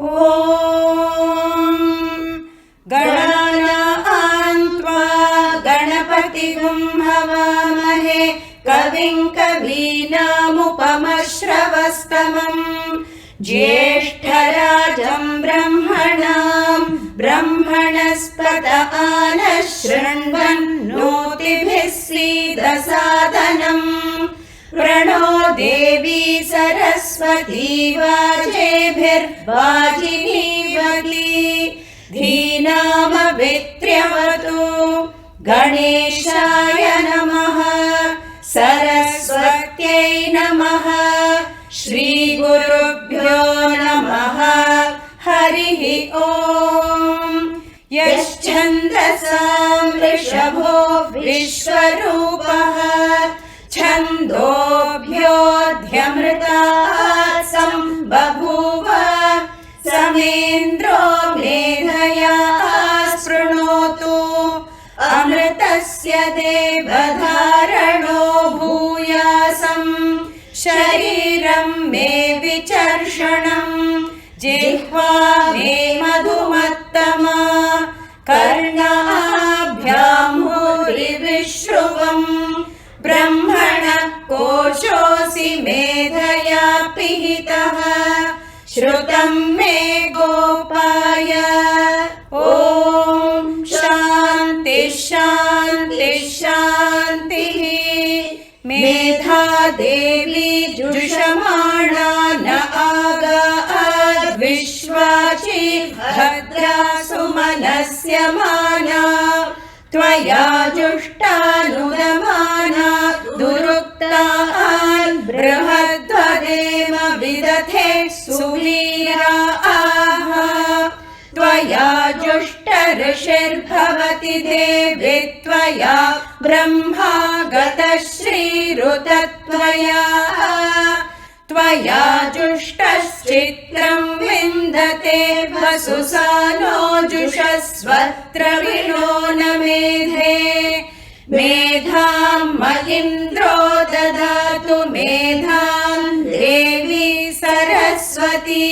ॐ गणानां त्वा गणपतिगुं हवामहे कविं कवीनामुपमश्रवस्तमम् ज्येष्ठराजं ब्रह्मणस्पत आनः शृण्वन्नोतिभिः सीदसादनम् प्रणो देवी सरस्वती वाजेभिर्वाजिनीवती धीनामवित्र्यवतु गणेशाय नमः सरस्वत्यै नमः श्रीगुरुभ्यो नमः हरिः ॐ यश्छन्दसां वृषभो विश्वरूपः छन्दोभ्योऽध्यमृतात् सम्बभूव समेन्द्रो मेधया स्पृणोतु अमृतस्य देवधारणो भूयासम् शरीरं मे विचर्षणम् जिह्वा मे मधुमत्तमा कर्णाभ्यां भूरिविश्रुवम् ब्रह्मणः कोशोऽसि मेधया पिहितः श्रुतं मे गोपाय ॐ शान्ति शान्ति शान्तिः मेधा देवी जुषमाणा न आगाद्विश्वाची भद्रा सुमनस्य माना त्वया जुष्टानुदमाना दुरुक्तान् बृहद्वदेम विदधे सुवीराः त्वया जुष्टऋषिर्भवति देवी त्वया ब्रह्मा गतः श्रीरुतत्वया त्वया जुष्टश्चित्रं विन्दते वसुसानो जुषस्वत्र विनो न मेधे मेधां महीन्द्रो ददातु मेधां देवी सरस्वती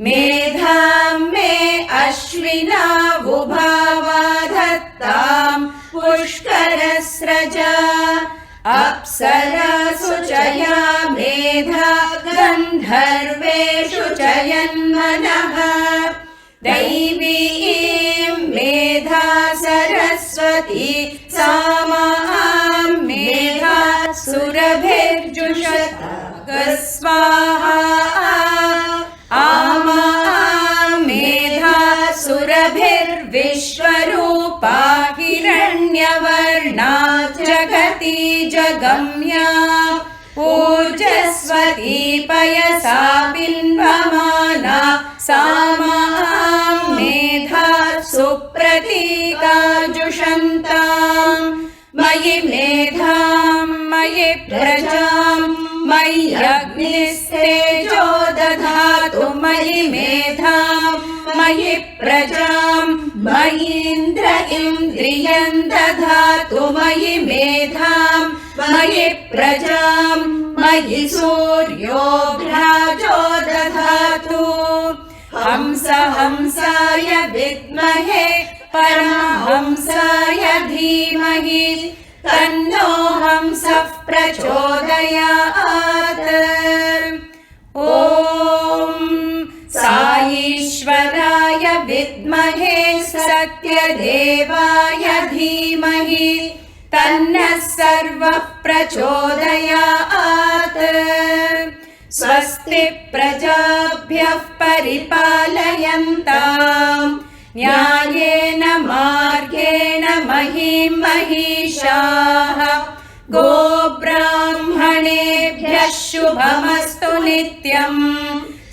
मेधां मे अश्विनावुभावा धत्तां पुष्करस्रजा अप्सरासु च या मेधा गन्धर्वेषु च यन्मनः दैवीं मेधा सरस्वती सा मां मेधा सुरभिर्जुषत स्वाहा आमा मेधा सुरभिर्विश्वरूपा हिरण्यवर्णा जगति जगम्या ऊर्जस्वती पयसा बिन्वमाना सा मां मेधा सुप्रतीकाजुषन्ताम् मयि मेधां मयि प्रजां मय्यग्निस्तेजो दधातु मयि मेधां मयि प्रजां मयीन्द्र इन्द्रियं दधातु मयि मेधां मयि प्रजां मयि सूर्यो भ्राजो दधातु हंस हंसाय विद्महे परमहंसाय धीमहि तन्नो हंसः प्रचोदयात् ॐ साईश्वराय विद्महे सत्यदेवाय धीमहि तन्नः सर्वः प्रचोदयात् स्वस्ति प्रजाभ्यः परिपालयन्ताम् न्यायेन मार्गेण महीं महिषाः गोब्राह्मणेभ्यः शुभमस्तु नित्यम्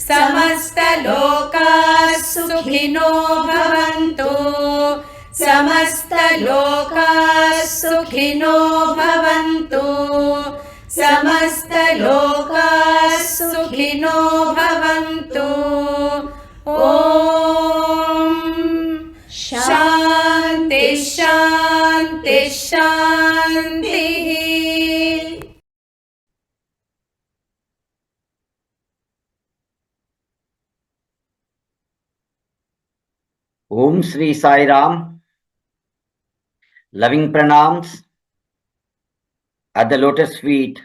समस्तलोकाः सुखिनो भवन्तु समस्तलोकाः सुखिनो भवन्तु समस्तलोकाः सुखिनो भवन्तु ॐ शान्ति शान्ति शान्तिः। Om Sri Sai Ram, loving pranams at the lotus feet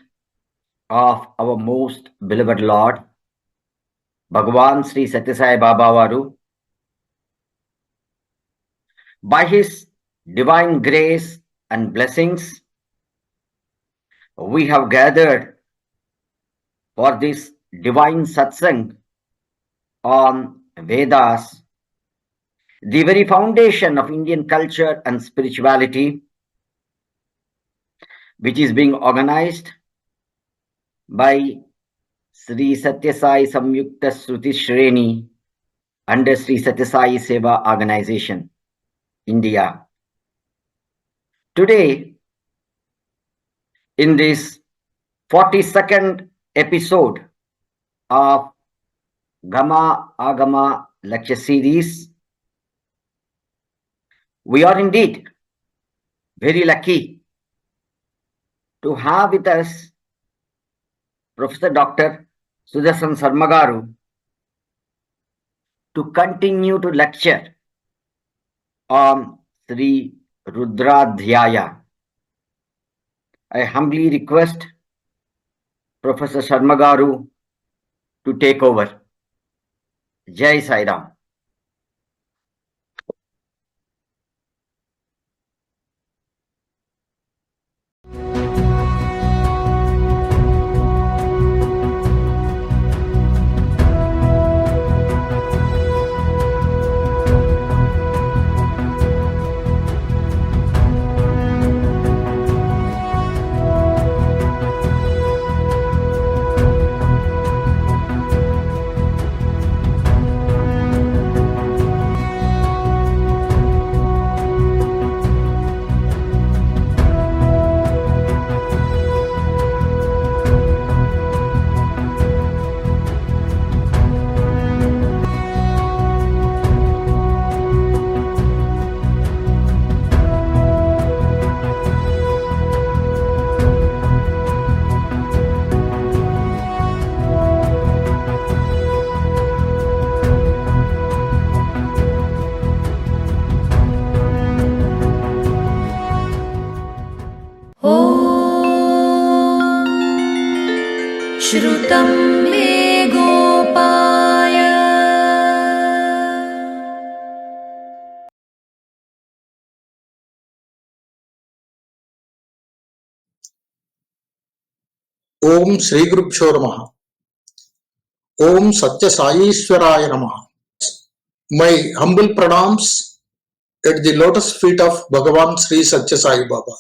of our most beloved Lord, Bhagavan Sri Sathya Sai Baba Varu. By his divine grace and blessings, we have gathered for this divine satsang on Vedas, the very foundation of Indian culture and spirituality, which is being organized by Sri Sathya Sai Samyukta Shruti Shreni under Sri Sathya Sai Seva Organization, India. Today, in this 42nd episode of Gama Agama lecture series, we are indeed very lucky to have with us Professor Dr. Sudarsana Sarma Garu to continue to lecture on Sri Rudrādhyāya. I humbly request Professor Sarma Garu to take over. Jai Sai Ram. श्रुतं मे गोपाय Om Sri Gurubhyo Namaha. Om Satya Saiyeswaraya Namaha. My humble pranams at the lotus feet of Bhagavan Sri Satya Sai Baba.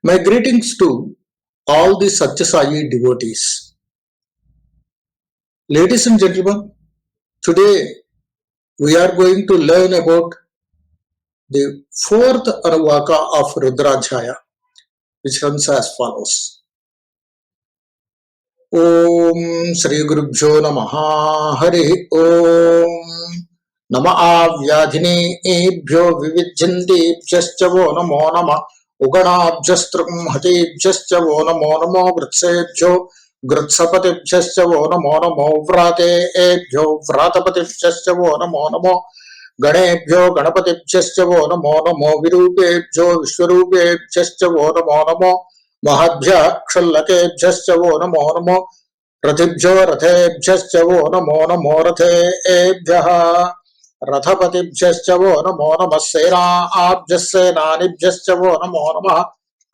My greetings to all the Satya Sai devotees. Ladies and gentlemen, today we are going to learn about the fourth Anuvāka of Rudrādhyāya, which runs as follows. Om Sri Gurubhyo Namaha. Hari Om. Nama Avyadhine Ebhyo Vividjantebhyascha Vo Namo Nama Uganabhyastram Hatebhyascha Vo Namo Namo Vritsebhyo Gritsapatebhyascha Vo Namo Namo Vrate Ebhyo Vratapatebhyascha Vo Namo Namo Ganebhyo Ganapatebhyascha Vo Namo Namo Virupebhyo Vishwarupebhyascha Vo Namo Namo Mahabhya Kshallakebhyascha Vo Namo Namo Ratibhyo Rathebhyascha Vo Namo Namo Rathebhyaha Rathapatibhyascha Vo Namo Namah Senābhyassenānibhyascha Vo Namo Namah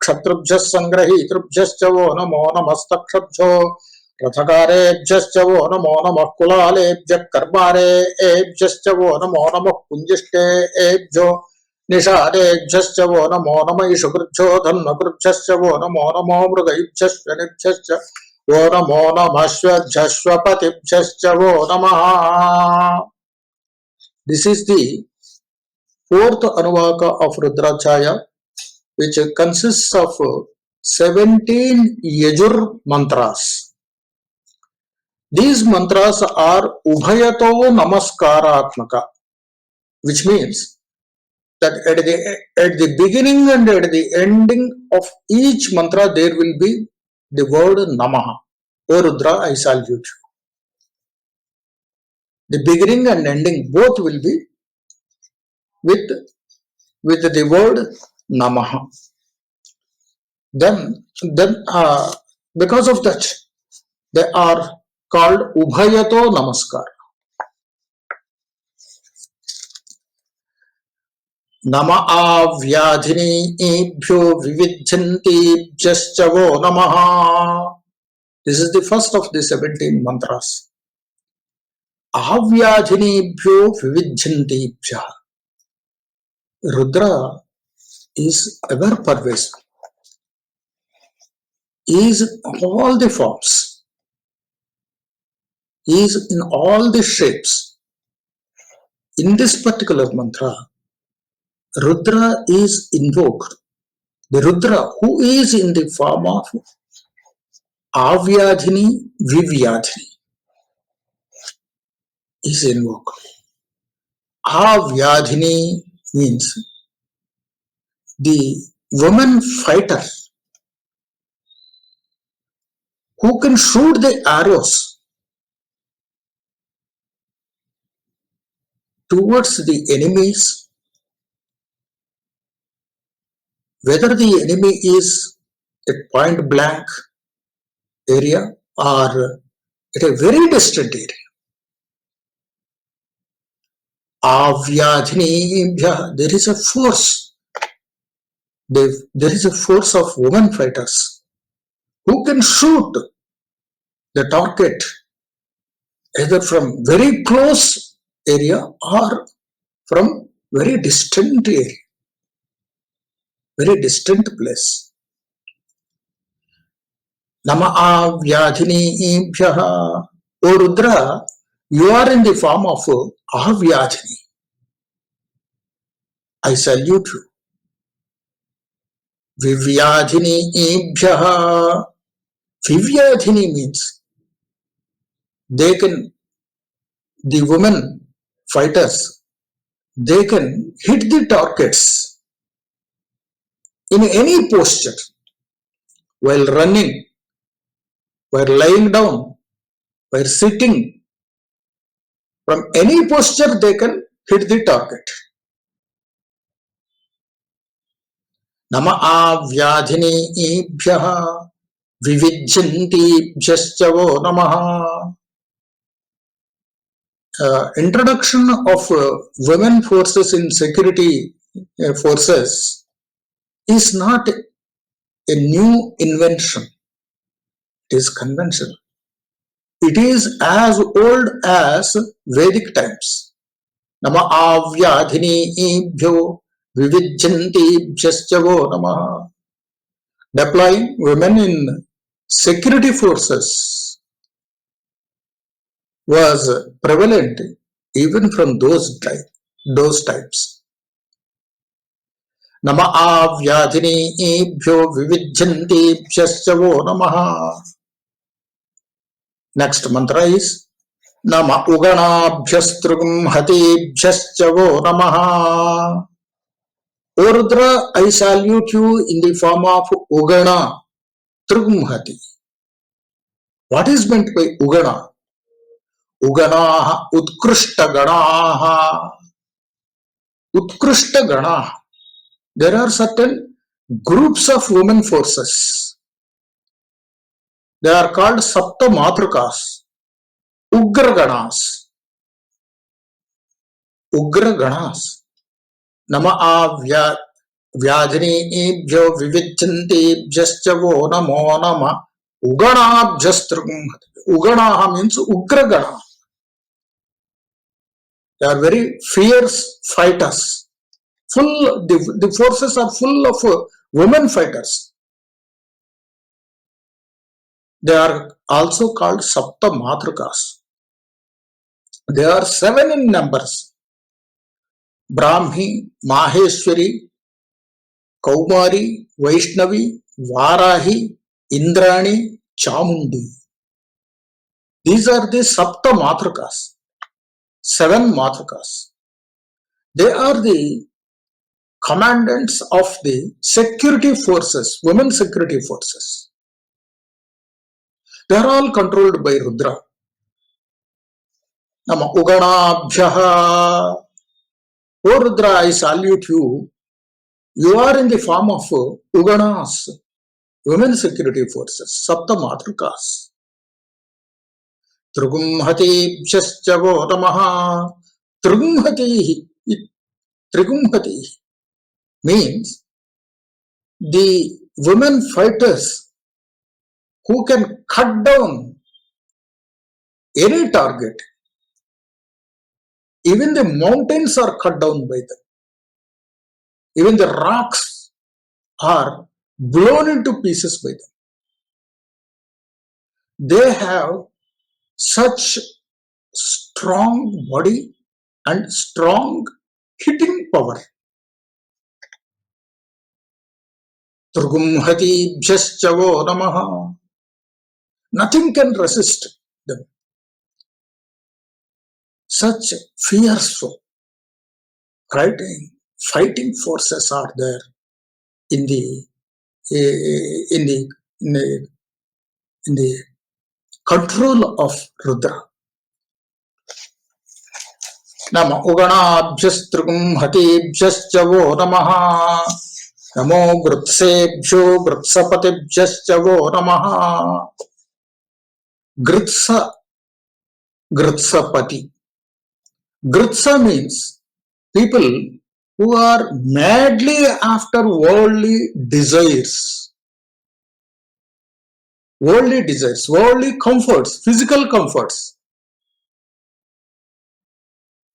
Kshatrubhyas Sangrahitrubyascha Vo Namo Namastakshubhyo Rathakarebhyascha Vo Namo Namah Kulalebhyak Karmarebhyascha Vo Namo Namah Kunjishkebhyo Nishadebhyascha Vo Namo Namah Ishukrubbhyo Dhannakrubhyascha Vo Namo Namo Mrugayibhyascha Vo Namo Namah Shvajhashvapatibhyascha Vo Namaha. This is the fourth Anuvāka of Rudrādhyāya, which consists of 17 Yajur mantras. These mantras are Ubhayato Namaskaratmaka, which means that at the beginning and at the ending of each mantra there will be the word Namaha. O Rudra, I salute you. The beginning and ending both will be with the word Namaha. Then because of that, they are called Ubhayato Namaskar. Nama avyadhini ebhyo vividhanti bhyascha namaha. This is the first of the 17 mantras. Avyadhini bhyo vividhanti bhya. Rudra is ever pervasive. He is in all the forms. He is in all the shapes. In this particular mantra, Rudra is invoked. The Rudra who is in the form of Avyadhini Vivyadhini is invoked. Avyadhini means the woman fighter who can shoot the arrows towards the enemies, whether the enemy is at point blank area or at a very distant area. Avyadhini, there is a force. There is a force of women fighters who can shoot the target either from very close area or from very distant area, very distant place. Nama avyadhini bhyaha. O Rudra, you are in the form of Avyadhini. I salute you. Vivyadhini bhyaha. Vivyadhini means the women fighters, they can hit the targets in any posture, while running, while lying down, while sitting. From any posture they can hit the target. Nama avyadhini bhyaha vividhanti bhyascha namaha. Introduction of women forces in security forces is not a new invention. It is conventional. It is as old as Vedic times. Nama avyadhini bhyo vividhanti bhyascha namaha. Deploying women in security forces was prevalent even from those times. Nama avyadhini bhyo vividhanti bhyascha namaha. Next mantra is Nama uganabhyastrugam hatibhyascha namaha. O Rudra, I salute you in the form of Ugana Trugumhati. What is meant by Ugana? Uganaha Utkrishta Ganaha. Utkrishta Ganaha. There are certain groups of women forces. They are called Sapta Matrakas, Ugra Ganas. Ugra Ganas. Nama avyadhini bhyo vividhanti bhyascha namo nama uganabhyastrugam. Uganaha means Ugra Gana. They are very fierce fighters. The forces are full of women fighters. They are also called Sapta Matrakas. They are 7 in numbers. Brahmi, Maheshwari, Kaumari, Vaishnavi, Varahi, Indrani, Chamundi. These are the Sapta Matrakas, 7 Matrakas. They are the commandants of the security forces, women security forces. They are all controlled by Rudra. Nama uganabhyaha. O Rudra, I salute you. You are in the form of Uganas, women security forces, Sapta Matrikas. Trigumhati Bhyascha Namaha. Trigumhati means the women fighters who can cut down any target. Even the mountains are cut down by them. Even the rocks are blown into pieces by them. They have such strong body and strong hitting power. Turgumhati bhyascha namaha. Nothing can resist them. Such fierce fighting forces are there in the control of Rudra. Nama uganabhyastrugum hatibhyascha namaha. Namo grutsebhyo grutsapatibhyascha namaha. Grutsapati. Grutsa means people who are madly after worldly desires, worldly comforts, physical comforts.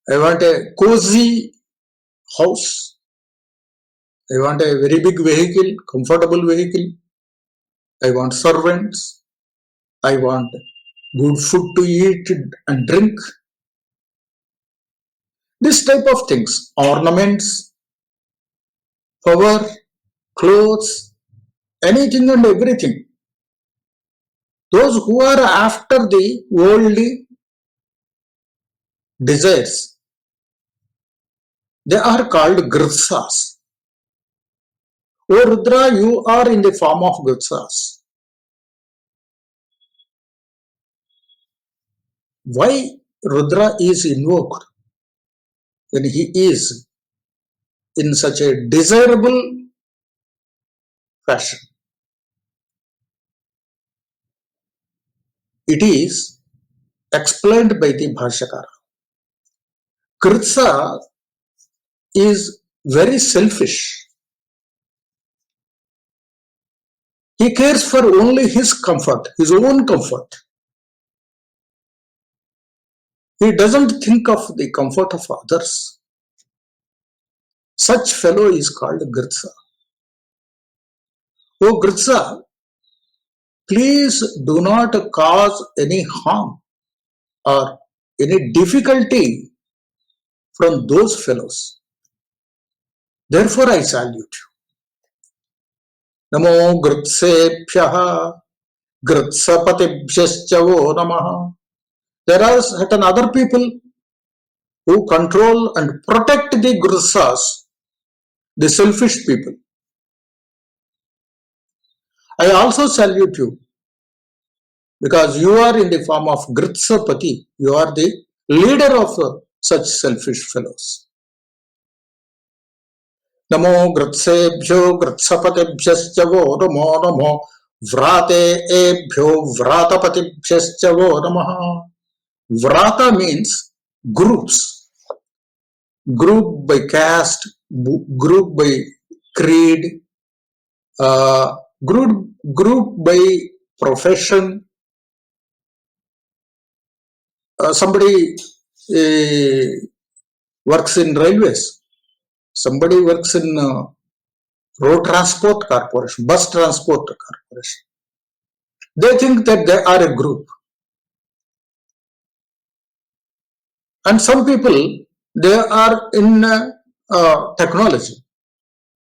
I want a cozy house. I want a very big vehicle, comfortable vehicle. I want servants. I want good food to eat and drink. This type of things, ornaments, power, clothes, anything and everything. Those who are after the worldly desires, they are called gritsas. O Rudra, you are in the form of gritsas. Why Rudra is invoked when he is in such a desirable fashion? It is explained by the Bhashyakara. Gritsa is very selfish. He cares for only his comfort, his own comfort. He doesn't think of the comfort of others. Such fellow is called Gritsa. Oh Gritsa, please do not cause any harm or any difficulty from those fellows. Therefore I salute you. Namo Gritsebhyaha Gritsapatibhyascha namaha. There are certain other people who control and protect the Gritsas, the selfish people. I also salute you because you are in the form of Gritsapati. You are the leader of such selfish fellows. Namo Gritsebhyo Gritsapatibhyascha namo namo Vrate ebhyo Vratapatibhyascha namaha. Vrata means groups. Group by caste, group by creed, group by profession. Somebody works in railways. Somebody works in road transport corporation, bus transport corporation. They think that they are a group. And some people, they are in technology.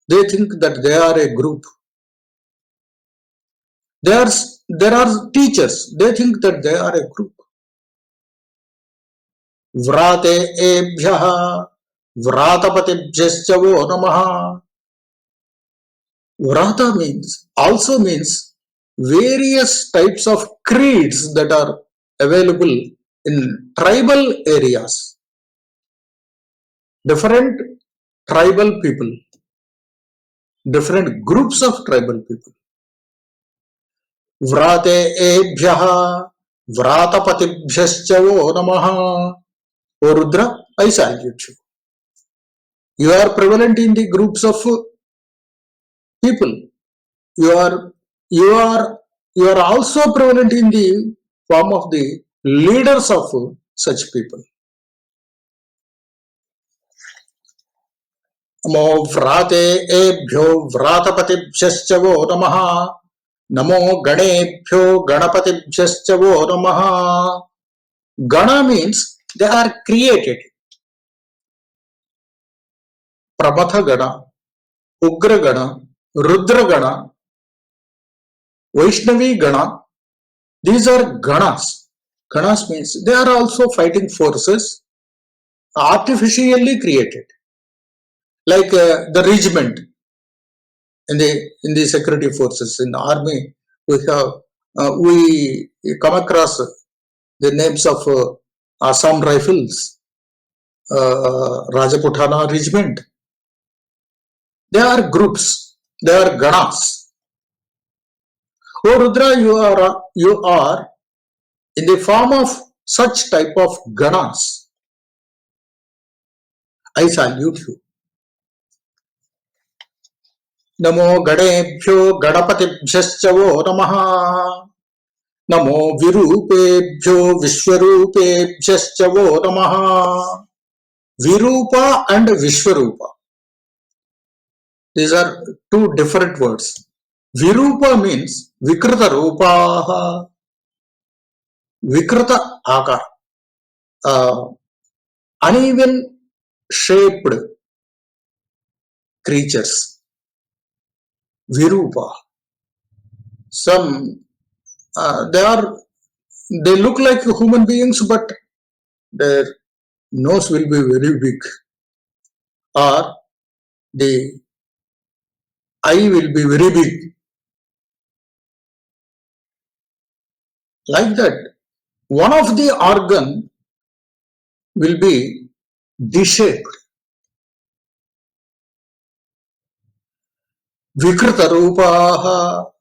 They think that they are a group. There are teachers. They think that they are a group. Vrate ebhyaha Vratapatibhyascha namaha. Vrata also means various types of creeds that are available in tribal areas. different tribal people, different groups of tribal people. Vrate ebhyaha vratapatibhyascha vo namaha. O Rudra, I salute you. You are prevalent in the groups of people. You are also prevalent in the form of the leaders of such people. Namo vrate ebhyo vratapatibhyascha vo namaha. Namo ganebhyo ganapatibhyascha vo namaha. Gana means they are created. Pramatha Gana, Ugra Gana, Rudra Gana, Vaishnavi Gana. These are Ganas. Ganas means they are also fighting forces artificially created. Like the regiment in the security forces, in the army, we come across the names of Assam Rifles, Rajputana Regiment. They are groups. They are Ganas. Oh Rudra, you are in the form of such type of Ganas. I salute you. Namo Ganebhyo Ganapatibhyascha vo namaha. Namo Virupebhyo Vishwarupebhyascha vo namaha. Virupa and Vishwarupa. These are two different words. Virupa means Vikrita Rupaha. Vikrita Akara. Uneven shaped creatures. Virupa. Some they look like human beings, but their nose will be very big, or the eye will be very big. Like that, one of the organ will be D-shaped. Vikrita Rupaha.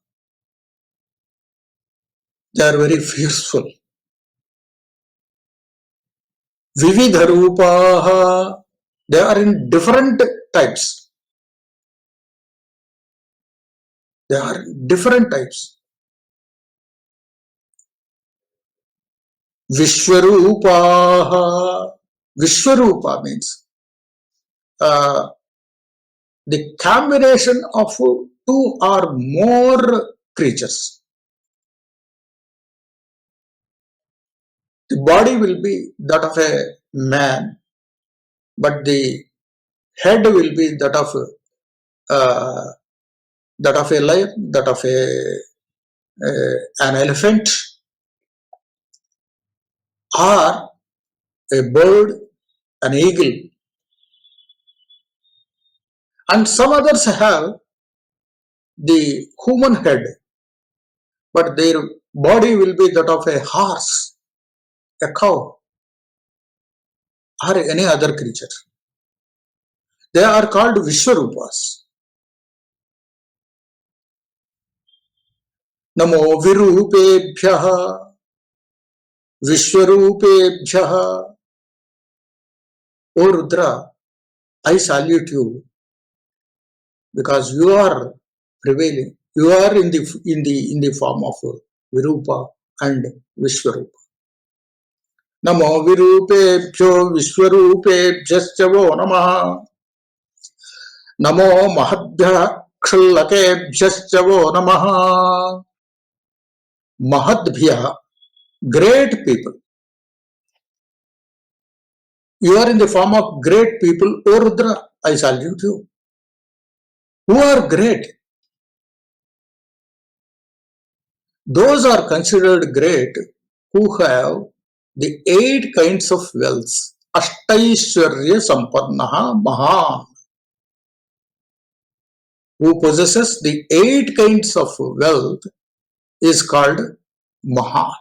They are very fierceful. Vividha Rupaha. They are in different types. They are different types. Vishwarupaha. Vishwarupa means the combination of two or more creatures. The body will be that of a man, but the head will be that of a lion, that of an elephant, or a bird, an eagle. And some others have the human head, but their body will be that of a horse, a cow, or any other creature. They are called Vishwarupas. Namo Virupebhyaha Vishwarupebhyaha. O Rudra, I salute you because you are prevailing. You are in the form of Virupa and Vishwarupa. Namo Virupebhyo Vishwarupebhyascha vo namaha. Namo Mahadbhya Kshallakebhyascha vo namaha. Mahadbhya, great people. You are in the form of great people. O Rudra, I salute you. Who are great? Those are considered great who have the 8 kinds of wealth. Ashtaishwarya Sampannaha Mahan. Who possesses the 8 kinds of wealth is called Mahan.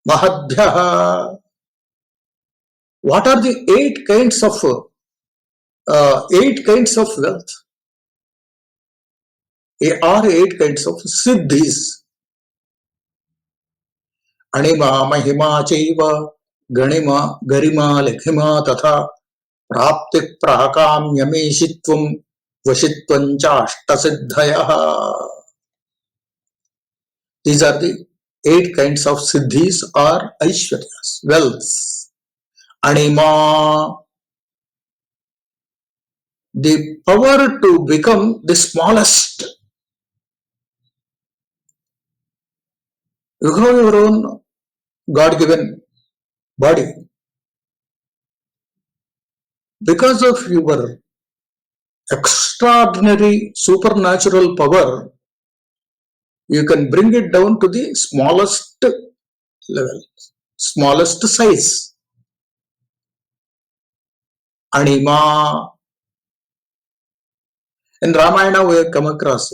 Mahadbhyaha. What are the eight kinds of wealth? There are eight kinds of siddhis. Anima, Mahima, Chaiva, Ganima, Garima, Lekhima, Tatha, Prapti, Prakam, Yameshitvam, Vashitvam, Ashtasiddhayaha. These are the eight kinds of siddhis or aishwaryas, wealths. Anima, the power to become the smallest. You have your own God-given body. Because of your extraordinary supernatural power, you can bring it down to the smallest level, smallest size. Anima. In Ramayana, we have come across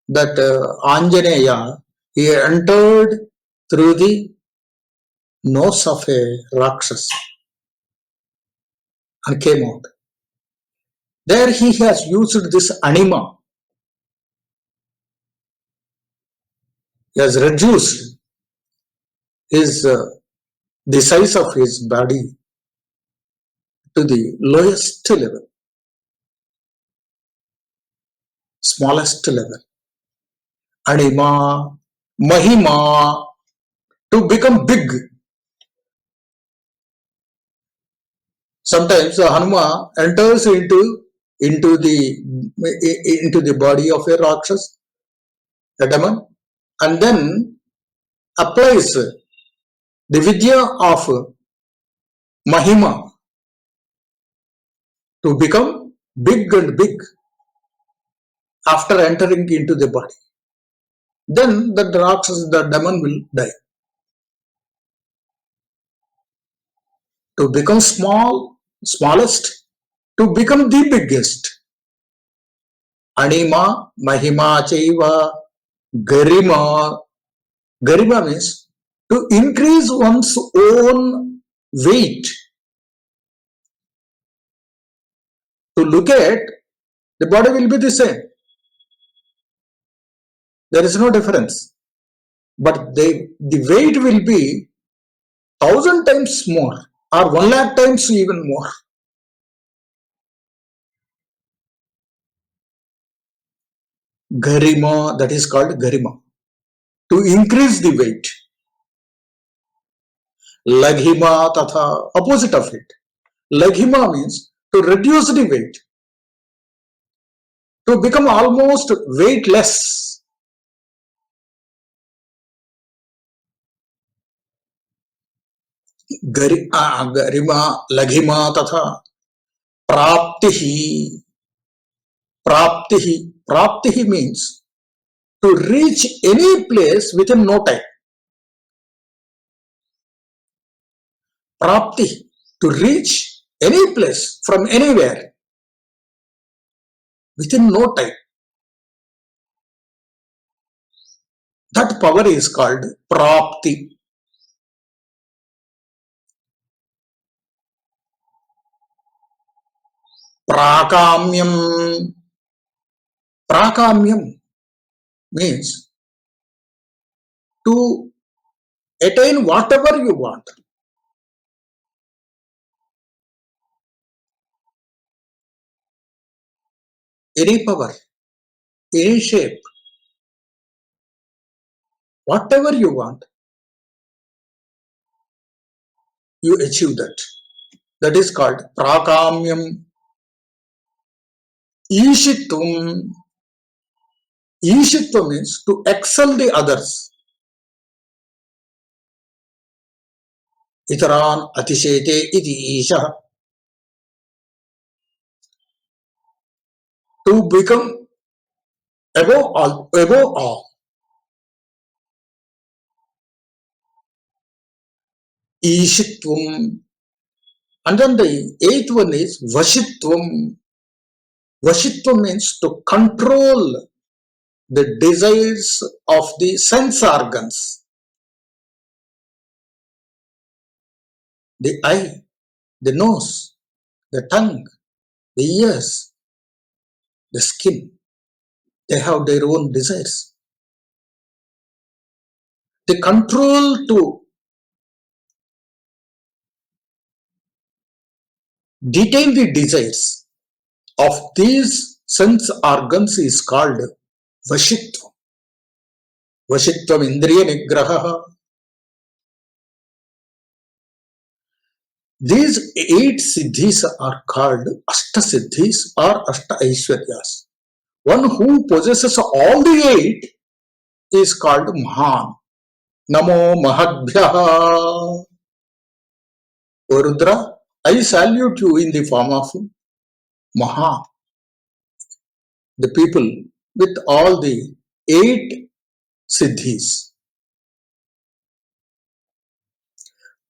that Anjaneya, he entered through the nose of a Rakshasa and came out. There he has used this anima. He has reduced his the size of his body to the lowest level, smallest level. Anima, Mahima, to become big. Sometimes Hanuma enters into the body of a Rakshasa, a demon, and then applies the vidya of Mahima to become big and big after entering into the body. Then the Rakshasa, the demon will die. To become smallest, to become the biggest. Anima, Mahima, Chaiva, Garima. Garima means to increase one's own weight. To look at, the body will be the same. There is no difference. But the weight will be 1,000 times more or 1,00,000 times even more. Garima, that is called Garima. To increase the weight. Laghima, tatha, opposite of it. Laghima means to reduce the weight. To become almost weightless. Garima, Laghima, tatha. Praptihi. Praptihi. Praptihi means to reach any place within no time. Prapti, to reach any place from anywhere within no time. That power is called Prapti. Prakamyam. Prakamyam means to attain whatever you want. Any power, any shape, whatever you want, you achieve that. That is called Prakamyam. Ishitvam. Ishitva means to excel the others. Itaran atishete iti isha. To become above all. Ishitvam. And then the eighth one is Vashitvam. Vashitvam means to control the desires of the sense organs. The eye, the nose, the tongue, the ears, the skin. They have their own desires. The control to detain the desires of these sense organs is called Vashitva. Vashitvam Indriya Nigraha. These 8 siddhis are called Ashta Siddhis or Ashta Aishwaryas. One who possesses all the 8 is called Mahan. Namo Mahadbhyaha. O Rudra, I salute you in the form of Maha, the people with all the 8 siddhis.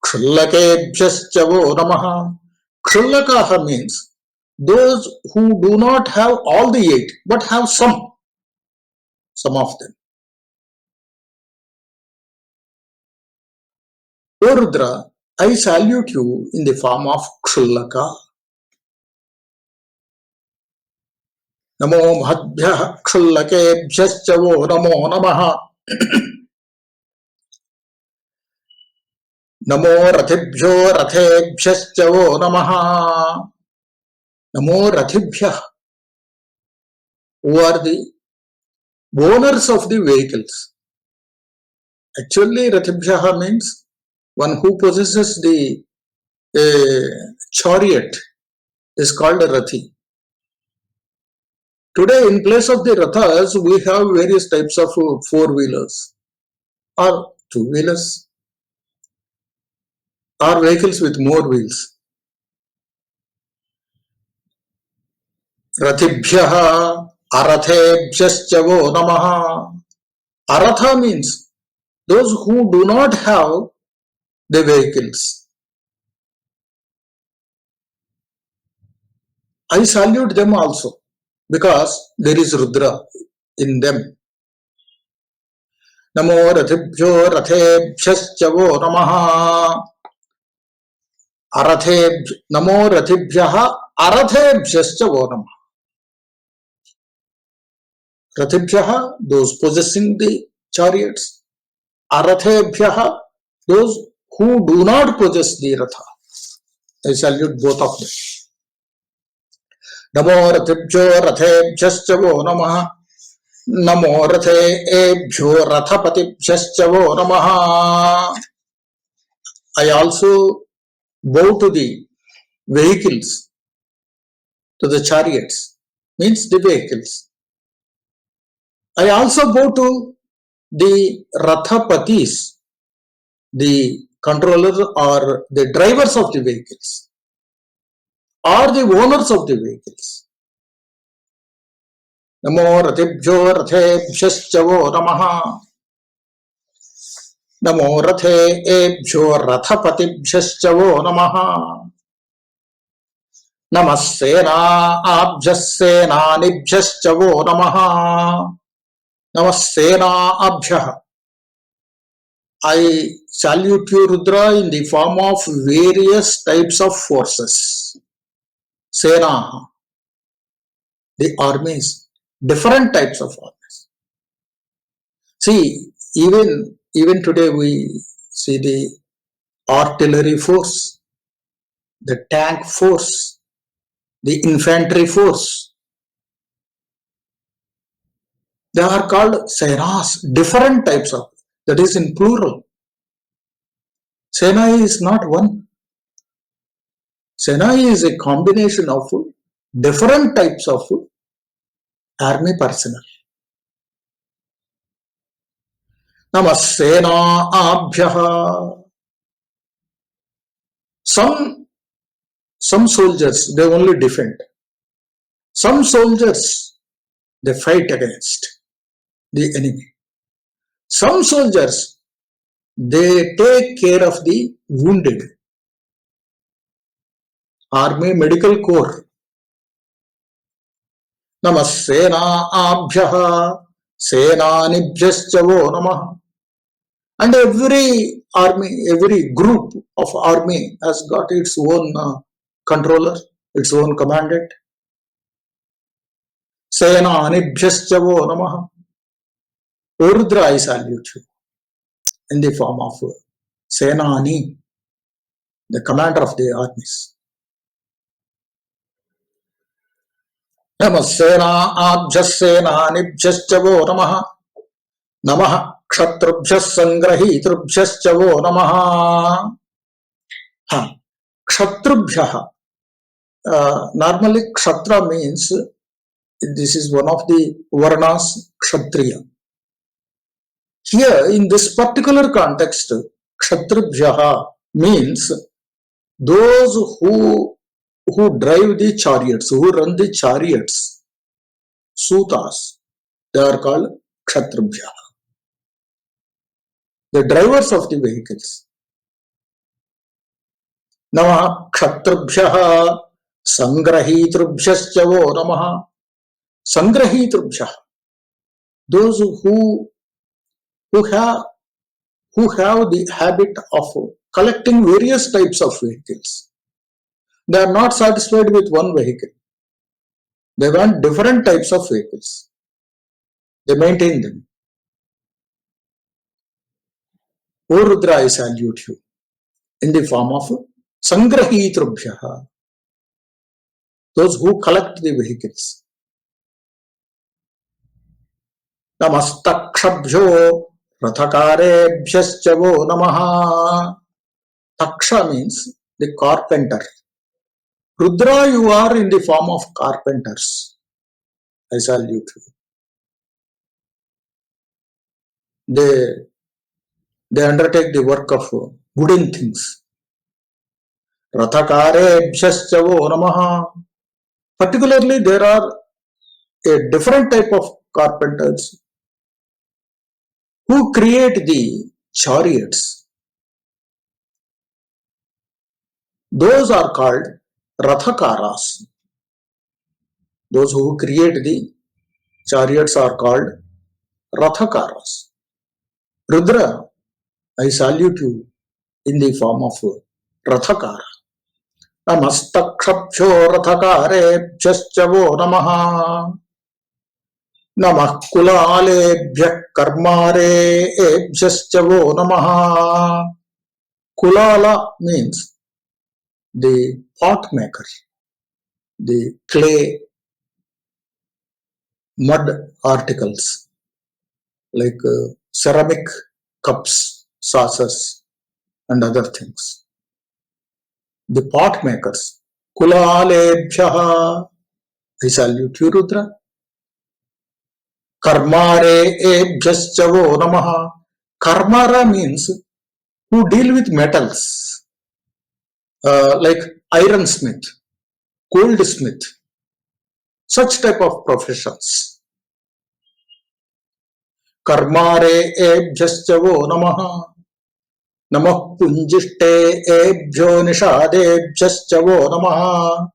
Khullakebhyascha namaha. Khullakaha means those who do not have all the 8 but have some of them. O Rudra, I salute you in the form of Khullaka. Namo Mahadbhyah Khullakebhyascha namo namaha. Namo Rathibhyo Rathebhyascha namaha. Namo Rathibhyah, who are the owners of the vehicles. Actually, Rathibhyaha means one who possesses the chariot is called a Rathi. Today, in place of the Rathas, we have various types of 4-wheelers or 2-wheelers or vehicles with more wheels. Rathibhyaha Arathebhyascha namaha. Aratha means those who do not have the vehicles. I salute them also because there is Rudra in them. Namo Rathibhyo Rathebhyascha namaha. Namo Rathibhyaha Arathebhyascha namaha. Rathibhyaha, those possessing the chariots. Arathebhyaha, those who do not possess the Ratha. I salute both of them. Namo Rathibhyo Rathebhyascha namaha. Namo Rathebhyo Rathapatibhyascha namaha. I also bow to the vehicles, to the chariots, means the vehicles. I also bow to the Rathapatis, the controllers or the drivers of the vehicles, or the owners of the vehicles. Namo Rathibhyo Rathebhyascha namaha. Namo Rathebhyo Rathapatibhyascha namaha. Namasena Abhyasenanibhyascha namaha. Namasena Abhyaha. I salute you, Rudra, in the form of various types of forces. Sena, the armies, different types of armies. See, even today we see the artillery force, the tank force, the infantry force. They are called senas, different types of, that is in plural. Sena is not one. Sena is a combination of different types of army personnel. Namasena Abhyaha. Some soldiers, they only defend. Some soldiers, they fight against the enemy. Some soldiers, they take care of the wounded. Army Medical Corps. Namasena Abhyaha Senanibhyascha namaha. And every army, every group of army has got its own controller, its own commandant. Sannidhanam Namaha. O Rudra, I salute you in the form of Senani, the commander of the armies. Namasena Abjasenanibjastavo Namaha. Namaha Kshatrubhjas Sangrahitrubhjaschavo Namaha. Kshatrubhyaha. Normally, Kshatra means this is one of the Varnas, Kshatriya. Here, in this particular context, Kshatribhyaha means those who drive the chariots, who run the chariots, Sutas, they are called Kshatribhyaha. The drivers of the vehicles. Namaha Kshatribhyaha Sangrahitrubhyaschavo Namaha. Sangrahitrubhyaha. Those who have the habit of collecting various types of vehicles. They are not satisfied with one vehicle. They want different types of vehicles. They maintain them. O Rudra, I salute you in the form of Sangrahitrubhyaha, those who collect the vehicles. Namastakshabhyo Rathakarebhyaschavo Namaha. Taksha means the carpenter. Rudra, you are in the form of carpenters. I salute you. They undertake the work of wooden things. Rathakarebhyaschavo Namaha. Particularly, there are a different type of carpenters who create the chariots. Those are called Rathakaras. Those who create the chariots are called Rathakaras. Rudra, I salute you in the form of Rathakara. Namastakshabhyo Rathakarebhyaschavo Namaha. Namah Kulalebhyak Karmarebhyaschavo Namaha. Kulala means the pot maker, the clay, mud articles like ceramic cups, saucers, and other things. The pot makers. Kulalebhyaha. I salute you, Rudra. Karmarebhyaschavo Namaha. Karmara means who deal with metals, like ironsmith, goldsmith, such type of professions. Karmarebhyaschavo Namaha. Namah Punjishte Ebhyo Nishadebhyaschavo Namaha.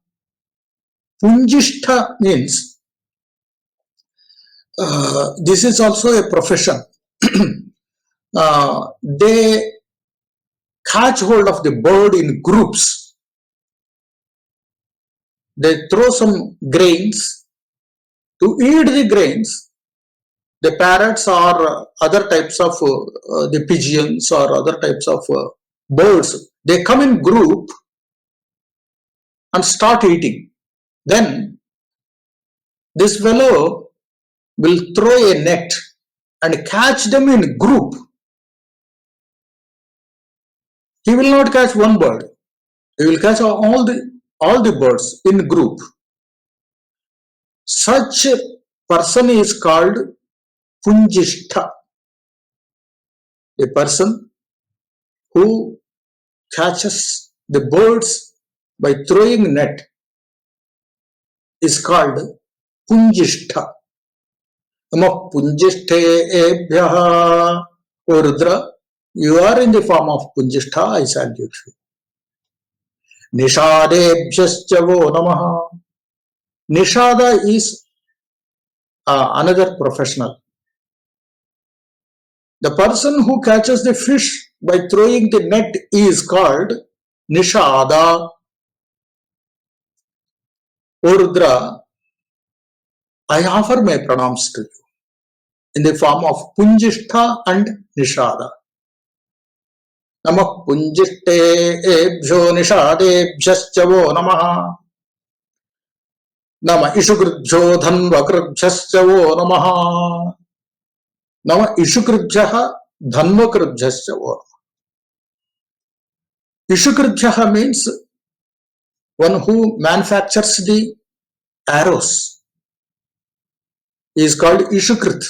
Punjishtha means this is also a profession. They catch hold of the bird in groups. They throw some grains. To eat the grains, the parrots or other types of the pigeons or other types of birds, they come in group and start eating. Then this fellow will throw a net and catch them in group. He will not catch one bird. He will catch all the birds in group. Such a person is called Punjishtha. A person who catches the birds by throwing net is called Punjishtha. Namah Punjishthe Ebhyaha. O Rudra, you are in the form of Punjishtha, I salute you. Nishadebhyaschavo Namaha. Nishada is another professional. The person who catches the fish by throwing the net is called Nishada. O Rudra, I offer my pranams to you in the form of Punjishtha and Nishada. Namah Punjishte ebhyo nishadebhyascha vo namaha. Nama Ishukribhyo dhanvakribhyascha vo namaha. Nama Ishukribhyaha dhanvakribhyascha vo namaha. Ishukribhyaha means one who manufactures the arrows. He is called Ishukrit.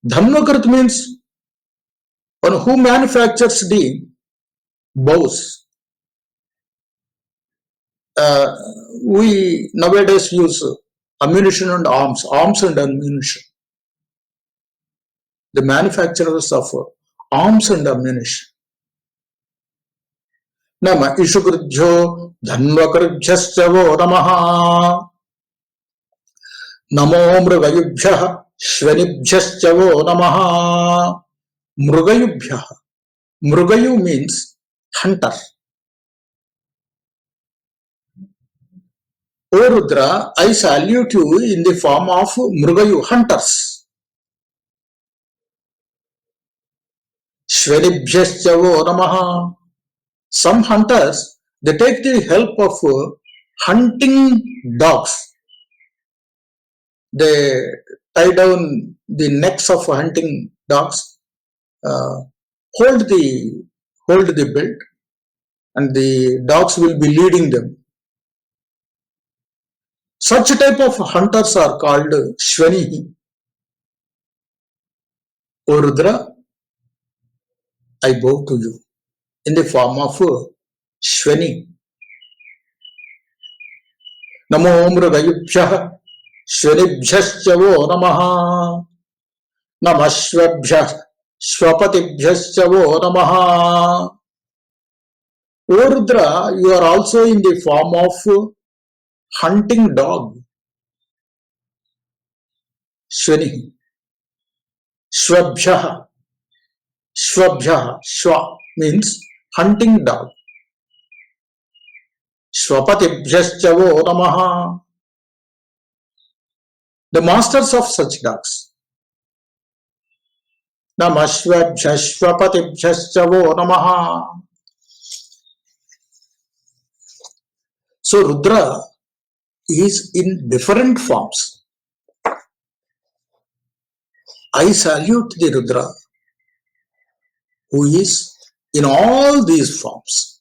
Dhanvakrit means one who manufactures the bows. We nowadays use ammunition and arms and ammunition. The manufacturers of arms and ammunition. Nama Ishukritbhyo dhanvakribhyascha vo namaha. Namo mrugayubhyah shvanibhyascha vo namaha. Mrugayubhyah. Mrugayu means hunter. O Rudra, I salute you in the form of Mrugayu, hunters. Shvanibhyascha vo namaha. Some hunters, they take the help of hunting dogs. They tie down the necks of hunting dogs, hold the belt, and the dogs will be leading them. Such type of hunters are called Shvanihi. O Rudra, I bow to you in the form of Shvani. Namo mrugayubhyah shvanibhyascha vo namaha. Namashvabhyah shvapatibhyascha vo namaha. O Rudra, you are also in the form of hunting dog. Shvani. Shvabhyah. Shvabhyah. Shva means hunting dog. Shvapatibhyascha vo namaha. The masters of such dogs. Namashvabhyah shvapatibhyascha vo namaha. So Rudra is in different forms. I salute the Rudra who is in all these forms.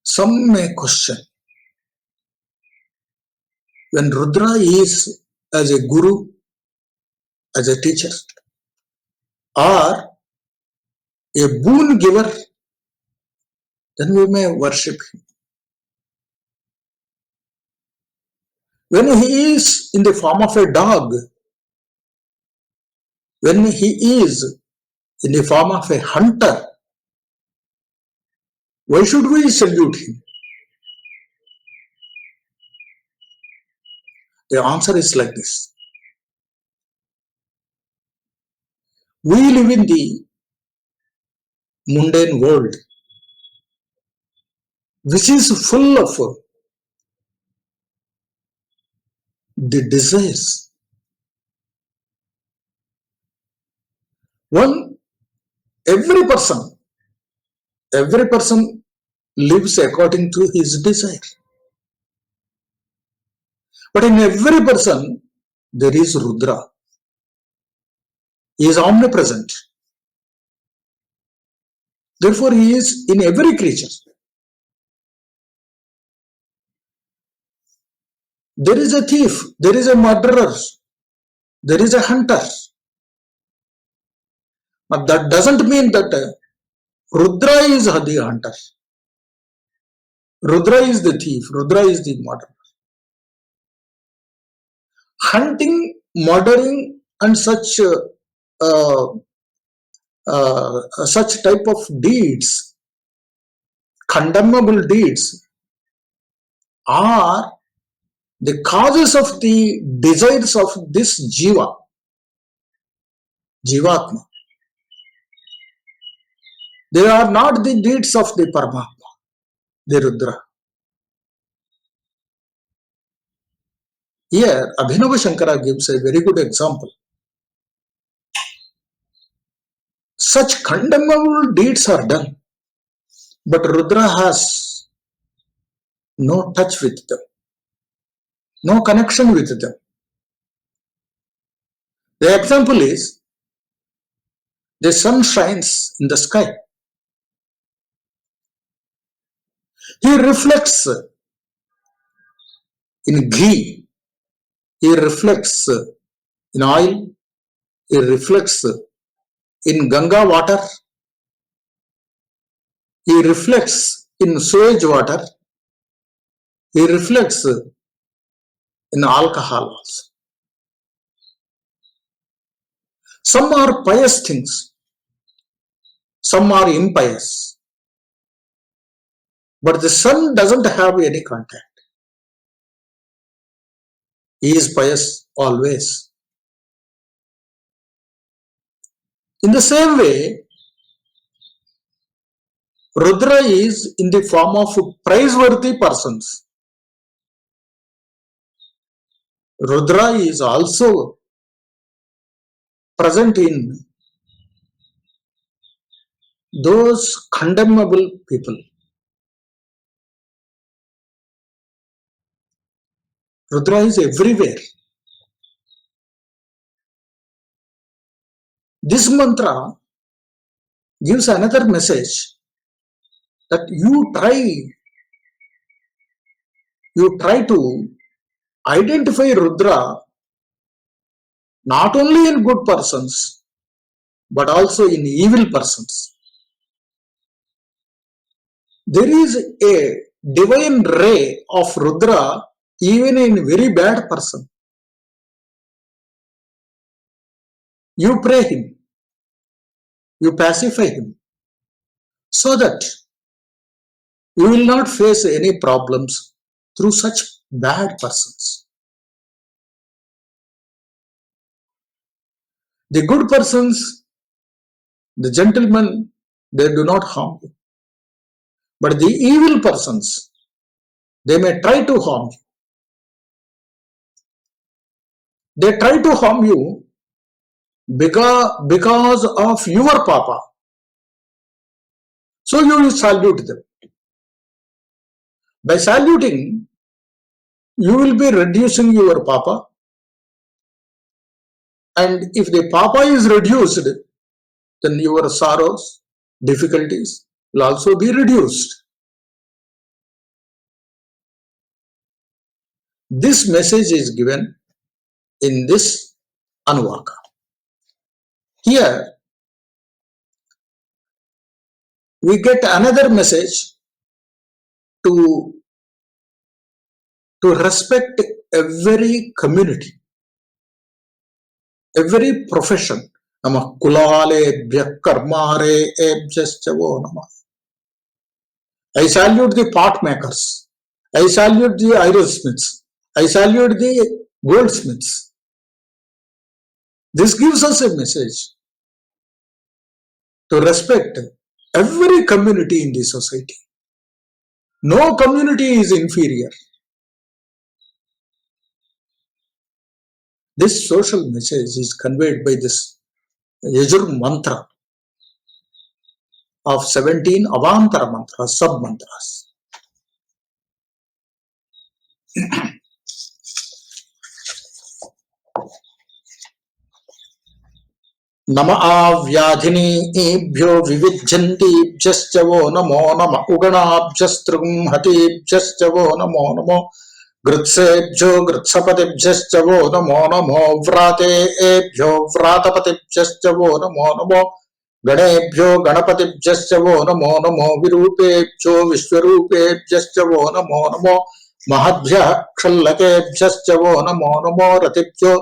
Some may question, when Rudra is as a guru, as a teacher, or a boon giver, then we may worship him. When he is in the form of a dog, when he is in the form of a hunter, why should we salute him? The answer is like this. We live in the mundane world, which is full of the desires. Every person lives according to his desire. But in every person, there is Rudra. He is omnipresent. Therefore, he is in every creature. There is a thief, there is a murderer, there is a hunter. But that doesn't mean that Rudra is the hunter. Rudra is the thief, Rudra is the murderer. Hunting, murdering, and such type of deeds, condemnable deeds, are the causes of the desires of this jiva, jivatma. They are not the deeds of the Paramatma, the Rudra. Here, Abhinava Shankara gives a very good example. Such condemnable deeds are done, but Rudra has no touch with them, no connection with them. The example is, the sun shines in the sky. He reflects in ghee, he reflects in oil, he reflects in Ganga water, he reflects in sewage water, he reflects in alcohol also. Some are pious things, some are impious. But the sun doesn't have any contact. He is pious always. In the same way, Rudra is in the form of praiseworthy persons. Rudra is also present in those condemnable people. Rudra is everywhere. This mantra gives another message that you try to identify Rudra not only in good persons but also in evil persons. There is a divine ray of Rudra even in very bad person. You pray him, you pacify him, so that you will not face any problems through such bad persons. The good persons, the gentlemen, they do not harm you. But the evil persons, they may try to harm you. They try to harm you because of your papa. So you will salute them. By saluting, you will be reducing your papa. And if the papa is reduced, then your sorrows, difficulties will also be reduced. This message is given in this Anuvāka. Here, we get another message to respect every community, every profession. Namah kulalebhya karmare ebhyaschavo namah. I salute the pot makers. I salute the ironsmiths. I salute the goldsmiths. This gives us a message to respect every community in the society. No community is inferior. This social message is conveyed by this Yajur mantra of 17 Avantara mantras, sub-mantras. Nama avyadhini ebhyo vividjantibhyascha namo nama uganabhyastrugum hatibhyascha namo namo gritsebhyo gritsapatibhyascha namo namo vrate ebhyo vratapatibhyascha namo namo ganebhyo ganapatibhyascha namo namo virupebhyo vishwarupebhyascha namo namo mahadbhyah kshallakebhyascha namo namo ratibhyo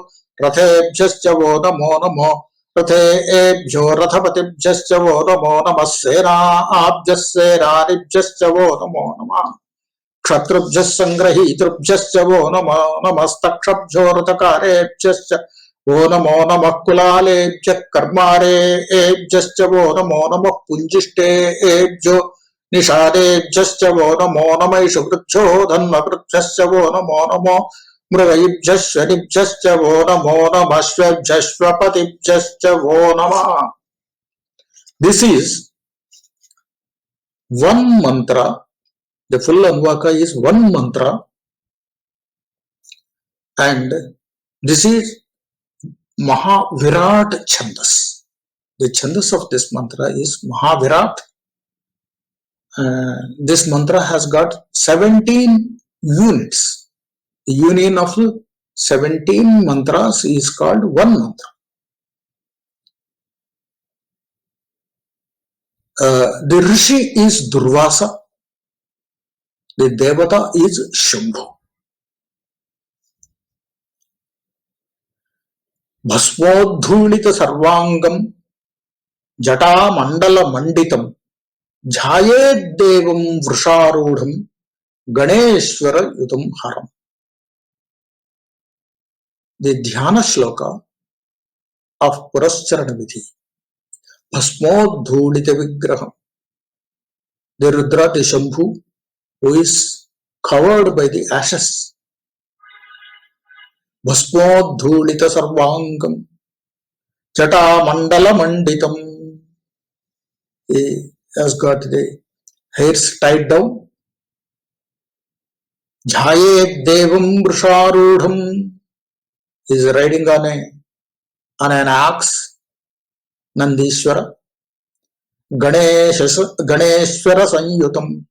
rathebhyascha namo namo रथेभ्यो रथपतिभ्यश्च वो नमो नमः सेनाभ्यः सेनानिभ्यश्च वो नमो नमः क्षत्रभ्यः सङ्ग्रहीतृभ्यश्च वो नमो नमस्तक्षभ्योरथकारेभ्यश्च वो नमो नमः कुलालेभ्यः कर्मारेभ्यश्च वो नमो नमः पुञ्जिष्टेभ्यो निषादेभ्यश्च वो नमो नमैषु वृक्षो धन्मवृक्षश्च वो नमो नमो मृगैभ्यः शनिभ्यश्च वो नमो नमः श्वभ्यश्वपतिभ्यश्च वो नमः. This is one mantra. The full Anuvāka is one mantra, and this is Mahavirat Chandas. The Chandas of this mantra is Mahavirat. This mantra has got 17 units. The union of 17 mantras is called one mantra. The Rishi is Durvasa. The Devata is Shambhu. Bhasmodhulita Sarvangam Jata Mandala Manditam Jayed Devam Vrusharudham Ganeshwara Yudam Haram. The Dhyana Shloka of Purascharana Vidhi. Bhasmodhulita Vigraham. The Rudrādhyāya Shambhu, who is covered by the ashes. Bhasmodhulita Sarvangam Jata Mandala Manditam. He has got the hairs tied down. Jayed Devam Vrusharudham. He is riding on an ox, Nandishwara. Ganeshwara Sanyutam.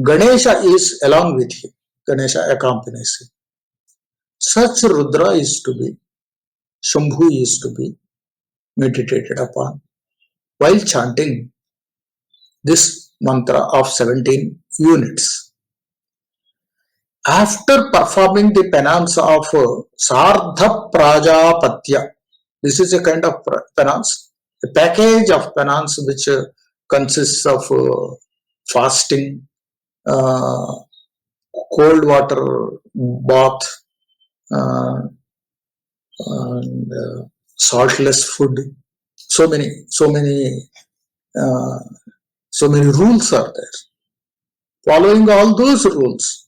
Ganesha is along with him. Ganesha accompanies him. Such Rudra is to be, Shambhu is to be meditated upon while chanting this mantra of 17 units. After performing the penance of Sardha Prajapatya, this is a kind of penance, a package of penance which consists of fasting, cold water bath, and saltless food. So many rules are there. Following all those rules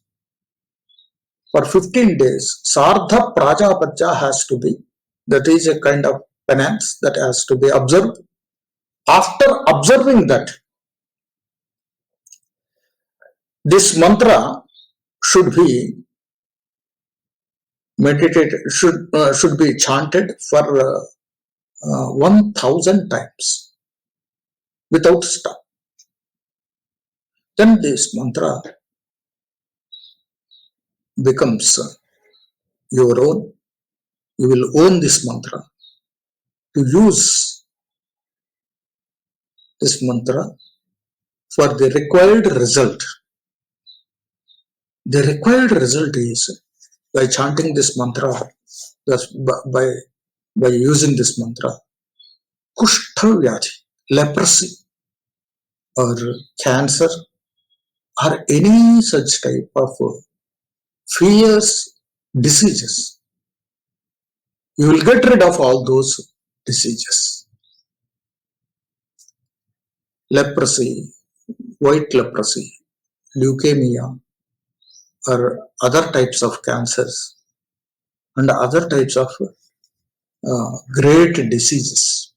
for 15 days, Sardha Prajapatya has to be. That is a kind of penance that has to be observed. After observing that, this mantra should be meditated, should be chanted for 1000 times without stop. Then this mantra becomes your own. You will own this mantra to use this mantra for the required result. The required result is by chanting this mantra, by using this mantra, Kushtha Vyadhi, leprosy or cancer or any such type of fierce diseases, you will get rid of all those diseases. Leprosy, white leprosy, leukemia, or other types of cancers and other types of great diseases,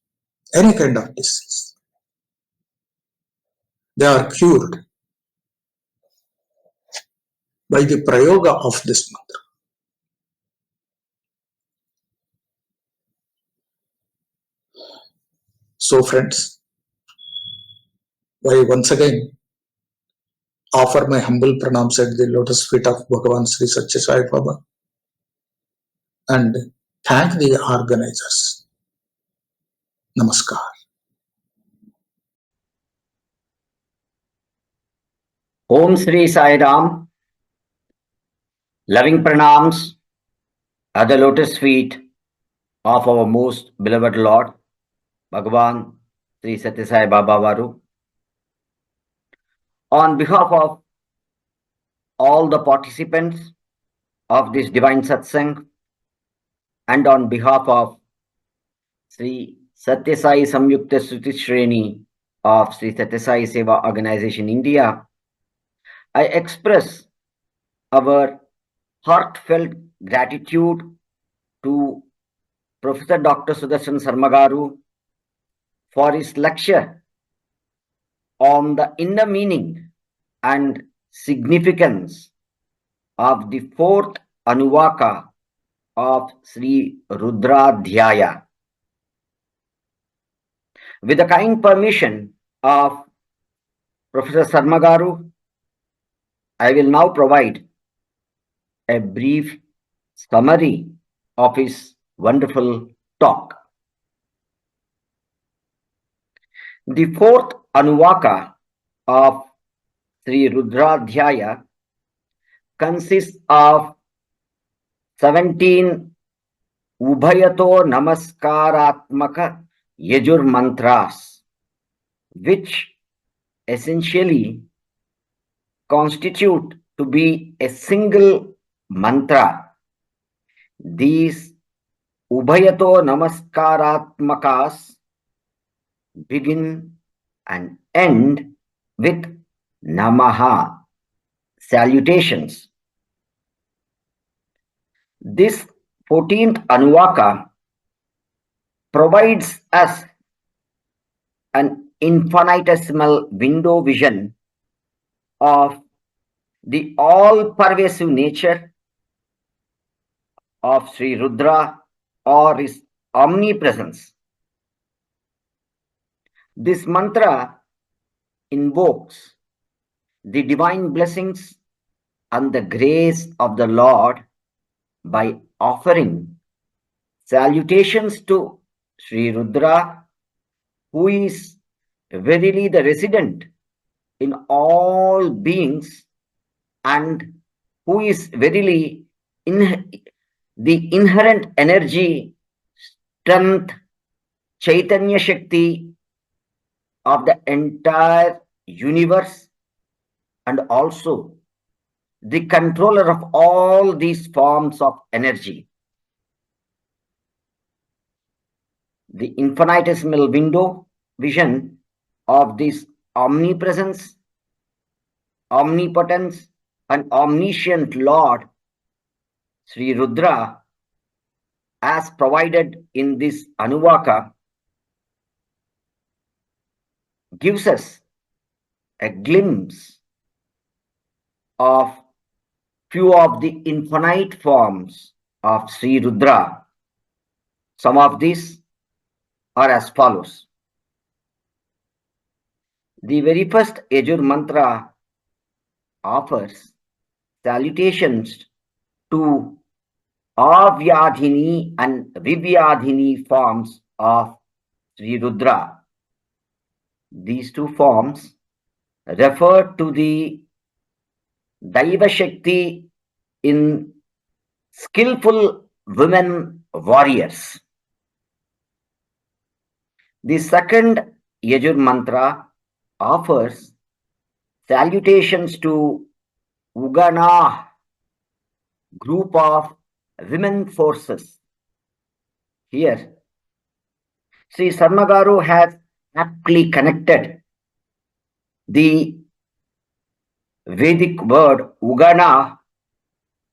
any kind of disease, they are cured by the prayoga of this mantra. So friends, I once again offer my humble pranams at the lotus feet of Bhagavan Sri Satya Sai Baba and thank the organizers. Namaskar. Om Sri Sai Ram. Loving pranams at the lotus feet of our most beloved Lord, Bhagavan Sri Satya Sai Baba Varu. On behalf of all the participants of this divine satsang and on behalf of Sri Satya Sai Samyukta Shruti Shreni of Sri Satya Sai Seva Organization India, I express our heartfelt gratitude to Professor Dr. Sudarsana Sarma Garu for his lecture on the inner meaning and significance of the fourth Anuvāka of Sri Rudrādhyāya. With the kind permission of Professor Sarma Garu, I will now provide a brief summary of his wonderful talk. The fourth Anuvāka of Sri Rudrādhyāya consists of 17 Ubhayato Namaskaratmaka Yajur mantras, which essentially constitute to be a single mantra. These Ubhayato Namaskaratmakas begin and end with Namaha, salutations. This 14th Anuvāka provides us an infinitesimal window vision of the all-pervasive nature of Sri Rudra or his omnipresence. This mantra invokes the divine blessings and the grace of the Lord by offering salutations to Sri Rudra, who is verily the resident in all beings and who is verily the inherent energy, strength, Chaitanya Shakti of the entire universe, and also the controller of all these forms of energy. The infinitesimal window vision of this omnipresence, omnipotence, and omniscient Lord, Sri Rudra, as provided in this Anuvāka, gives us a glimpse of few of the infinite forms of Sri Rudra. Some of these are as follows. The very first Yajur mantra offers salutations to Avyadhini and Vivyadhini forms of Sri Rudra. These two forms refer to the Daiva Shakti in skillful women warriors. The second Yajur mantra offers salutations to Ugana, group of women forces. Here, Sri Sarma Garu has aptly connected the Vedic word Ugana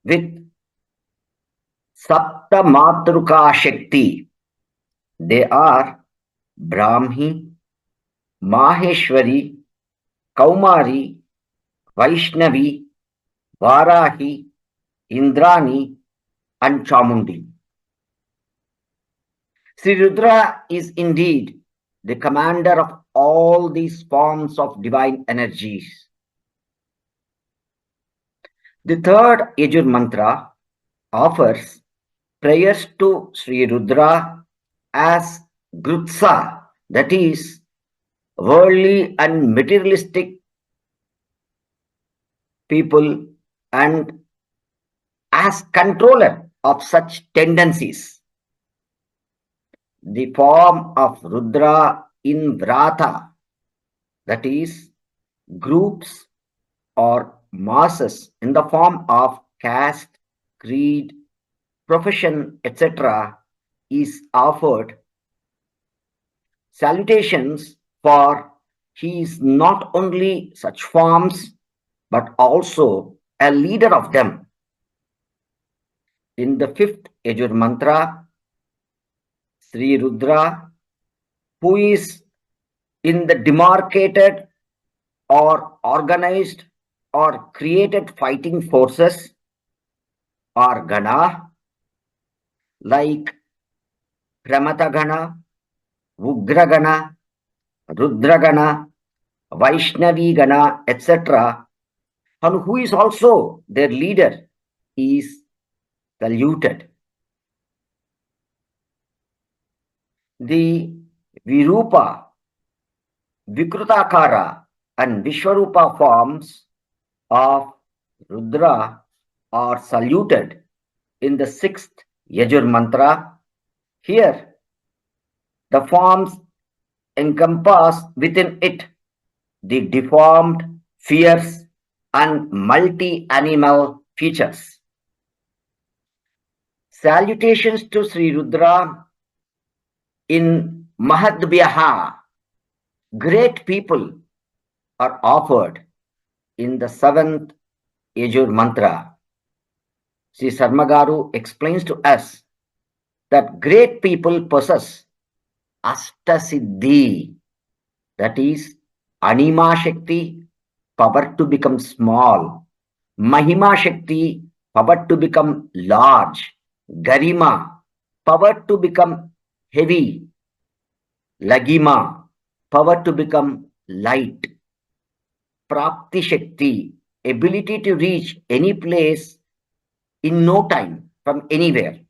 with Sapta Matruka Shakti. They are Brahmi, Maheshwari, Kaumari, Vaishnavi, Varahi, Indrani, and Chamundi. Sri Rudra is indeed the commander of all these forms of divine energies. The third Yajur mantra offers prayers to Sri Rudra as Grutsa, that is, worldly and materialistic people, and as controller of such tendencies. The form of Rudra in Vrata, that is, groups or masses in the form of caste, creed, profession, etc. is offered salutations, for he is not only such forms but also a leader of them. In the fifth Yajur mantra, Sri Rudra, who is in the demarcated or organized or created fighting forces or gana, like Pramatagana, Ugragana, Rudragana, Vaishnavi Gana, etc., and who is also their leader, is saluted. The Virupa, Vikrutakara, and Vishwarupa forms of Rudra are saluted in the sixth Yajur mantra. Here, the forms encompass within it the deformed, fierce, and multi-animal features. Salutations to Sri Rudra in Mahadvyaha, great people, are offered in the seventh Yajur mantra. Sri Sarmagaru explains to us that great people possess Astasiddhi, that is, Anima Shakti, power to become small, Mahima Shakti, power to become large, Garima, power to become heavy, Lagima, power to become light, Prapti Shakti, ability to reach any place in no time from anywhere,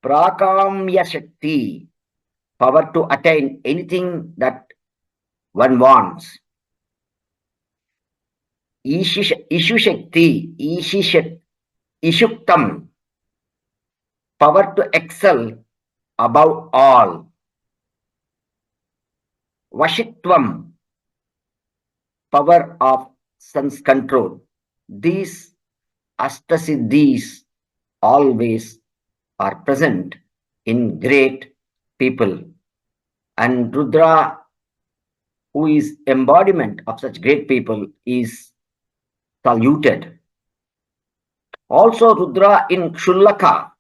Prakamya Shakti, power to attain anything that one wants, Ishu Shakti, Ishuktam, power to excel above all, Vashitvam, power of sense control. These Astasiddhis always are present in great people, and Rudra, who is embodiment of such great people, is saluted. Also, Rudra in Kshullaka,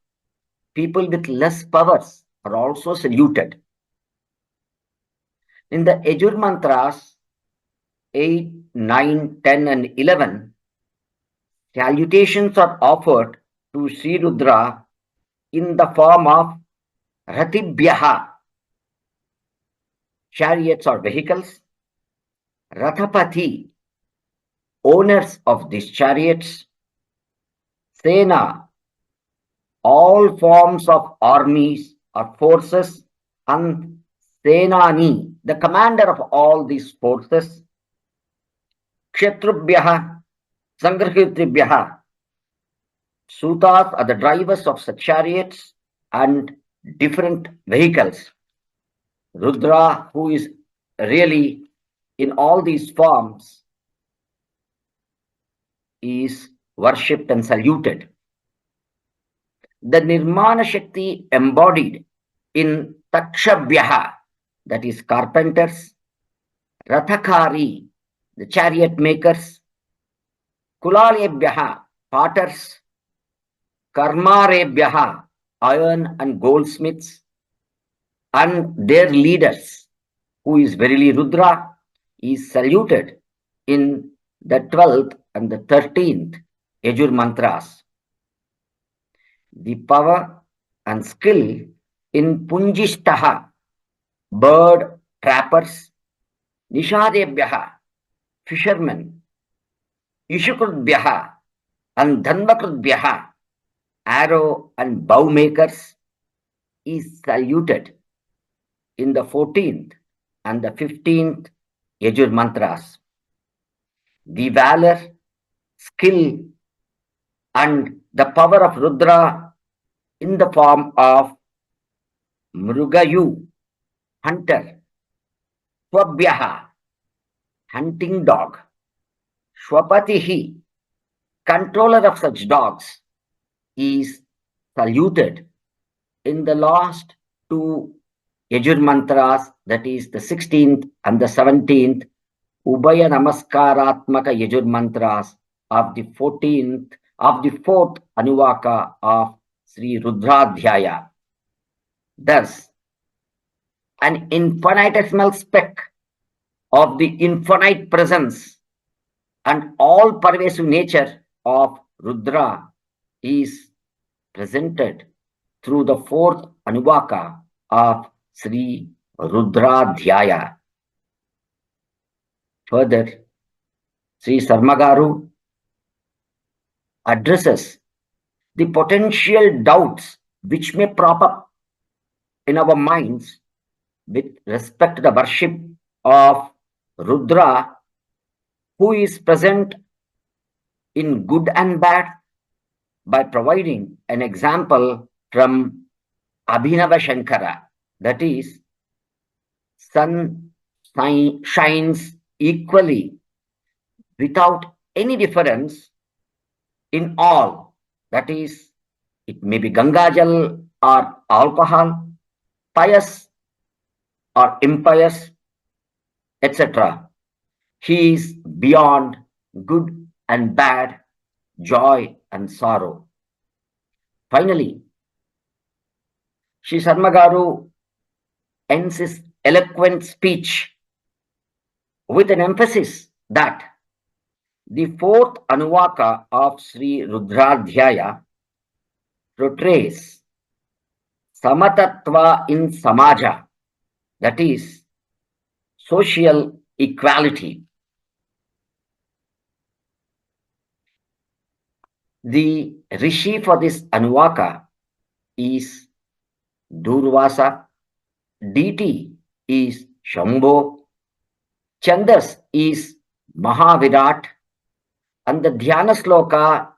people with less powers, are also saluted. In the Yajur mantras 8, 9, 10, and 11, salutations are offered to Sri Rudra in the form of Ratibhyaha, chariots or vehicles, Rathapati, owners of these chariots, Sena, all forms of armies or forces, and Senani, the commander of all these forces, Kshatrubhyaha, Sangrahitibhyaha, Sutas are the drivers of such chariots and different vehicles. Rudra, who is really in all these forms, is worshipped and saluted. The Nirmana Shakti embodied in Takshabhyaha, that is carpenters, Rathakari, the chariot makers, Kulalebhyaha, potters, Karmarebhyaha, iron and goldsmiths, and their leaders, who is verily Rudra, is saluted in the 12th and the 13th Yajur mantras. The power and skill in Punjishtaha, bird trappers, Nishadebhyaha, fishermen, Ishukrudbhyaha, and Dhanvakrudbhyaha, arrow and bow makers, is saluted in the 14th and the 15th Yajur mantras. The valor, skill, and the power of Rudra in the form of Mrugayu, hunter, Swabhyaha, hunting dog, Shwapatihi, controller of such dogs, is saluted in the last two Yajur mantras, that is the 16th and the 17th Ubaya Namaskaratmaka Yajur mantras of the 4th Anuvāka of Sri Rudrādhyāya. Thus, an infinitesimal speck of the infinite presence and all-pervasive nature of Rudra is presented through the 4th Anuvāka of Sri Rudrādhyāya. Further, Sri Sarmagaru addresses the potential doubts which may crop up in our minds with respect to the worship of Rudra, who is present in good and bad, by providing an example from Abhinava Shankara, that is, sun shines equally without any difference in all, that is, it may be Gangajal or alcohol, pious or impious, etc. He is beyond good and bad, joy and sorrow. Finally, Sri Sarmagaru ends his eloquent speech with an emphasis that the 4th Anuvāka of Sri Rudrādhyāya portrays Samatattva in Samaja, that is, social equality. The Rishi for this Anuvāka is Durvasa, deity is Shambho, Chandas is Mahavirat, and the Dhyana Sloka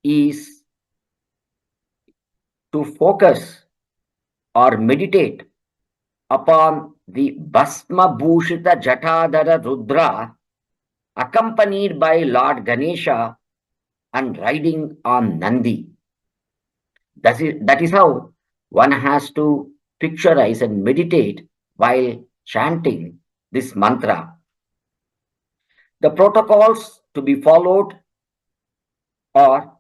is to focus or meditate upon the Bhasma Bhushita Jatadhara Rudra, accompanied by Lord Ganesha and riding on Nandi. That is how one has to picturize and meditate while chanting this mantra. The protocols to be followed are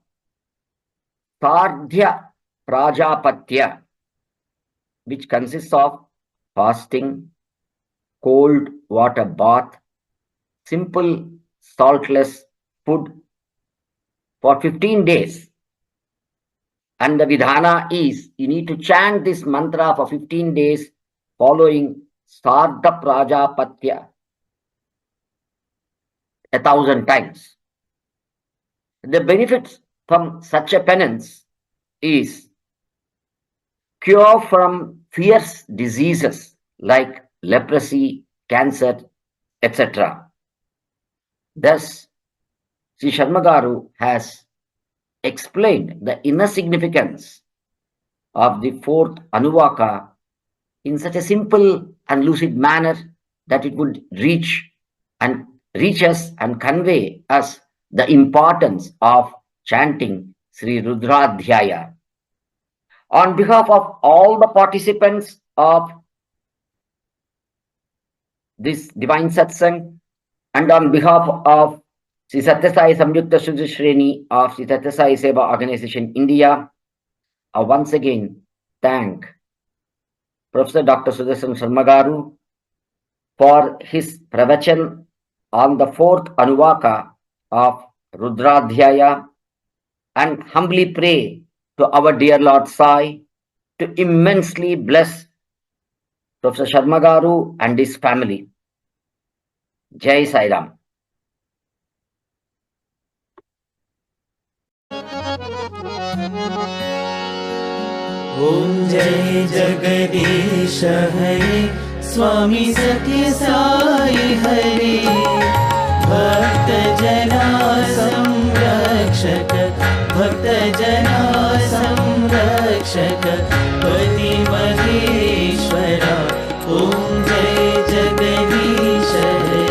Sardhya Prajapatya, which consists of fasting, cold water bath, simple saltless food for 15 days. And the vidhana is, you need to chant this mantra for 15 days following Sardha Prajapatya 1,000 times. The benefits from such a penance is cure from fierce diseases like leprosy, cancer, etc. Thus, Sri Sarmagaru has explained the inner significance of the 4th Anuvāka in such a simple and lucid manner that it would reach us and convey us the importance of chanting Sri Rudrādhyāya. On behalf of all the participants of this divine satsang, and on behalf of Sri Satya Sai Samyukta Shruti Shreni of Sri Satya Sai Seva Organization India, I once again thank Professor Dr. Sudarsana Sarma Garu for his pravachan on the 4th Anuvāka of Rudrādhyāya, and humbly pray to our dear Lord Sai to immensely bless Professor Sarma Garu and his family. Jai Sai Ram. ॐ जय जगदीश हरे स्वामी सत्य साई हरे भक्त जना संरक्षक भक्त जना संरक्षक पति महेश्वरा ॐ जय जगदीश हरे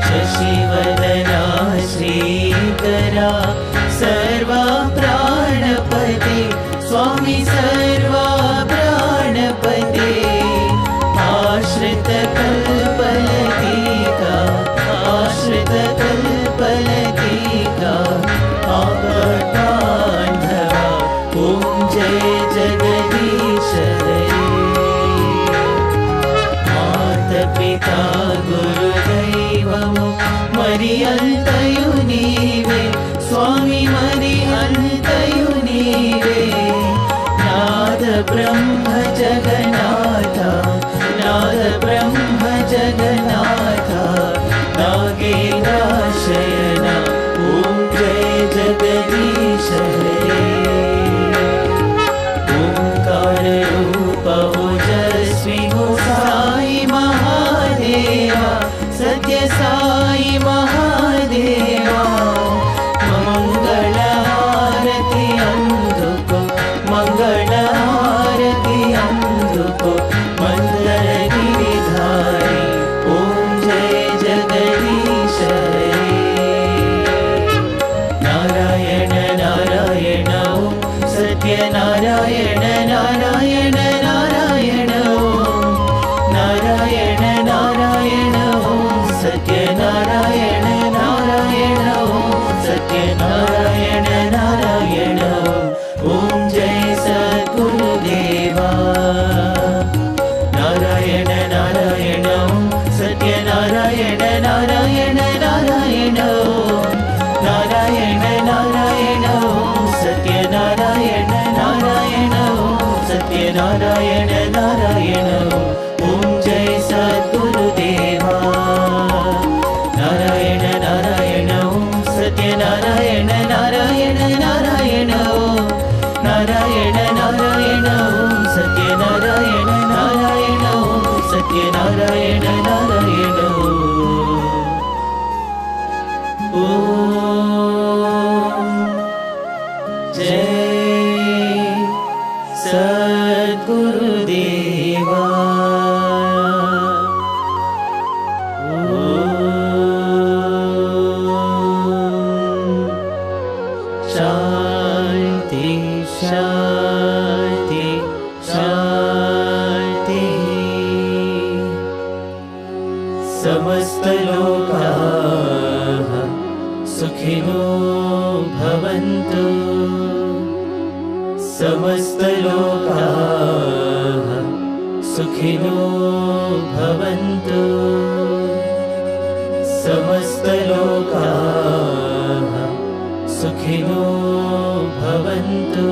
शशि పితా గురుదైవము మరి అంతయు నీవే స్వామి మరి అంతయు నీవే నాద బ్రహ్మ జగన్నాథ నాద బ్రహ్మ జగన్నాథ నాగేంద్రాశయన ఓం జయ జగదీశ హరే ఓంकार रूप ओजस्वी हो साई महादेवा सत्य साई महादेवा मंगल आरती अंधुको मंगल आरती अंधुको मंदर गिरिधारी ओम जय जगदीश हरे नारायण नारायण ओम सत्य नारायण नारायण नारायण ओम नारायण नारायण ओम सत्य नारायण नारायण ओम सत्य नारायण नारायण ओम जय सद्गुरुदेवा नारायण नारायण ओम सत्य नारायण नारायण नारायण ओम नारायण नारायण ओम सत्य नारायण नारायण ओम सत्य नारायण नारायण ओम जय सद्गुरुदेवा नारायण नारायण ओम सत्य नारायण नारायण नारायण ओम नारायण नारायण ओम सत्य नारायण नारायण ओम सत्य नारायण नारायण ओम जय सद्गुरुदेवा शांति शांति शांति समस्त लोकाः सुखिनो भवन्तु समस्त लोकाः सुखिनो भवन्तु समस्त लोकाः सुखिनो भवन्तु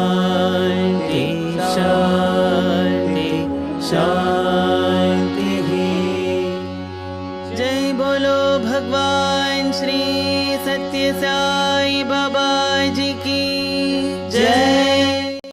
शांति शांति शांति जय बोलो भगवान श्री सत्य साई बाबा जी की जय।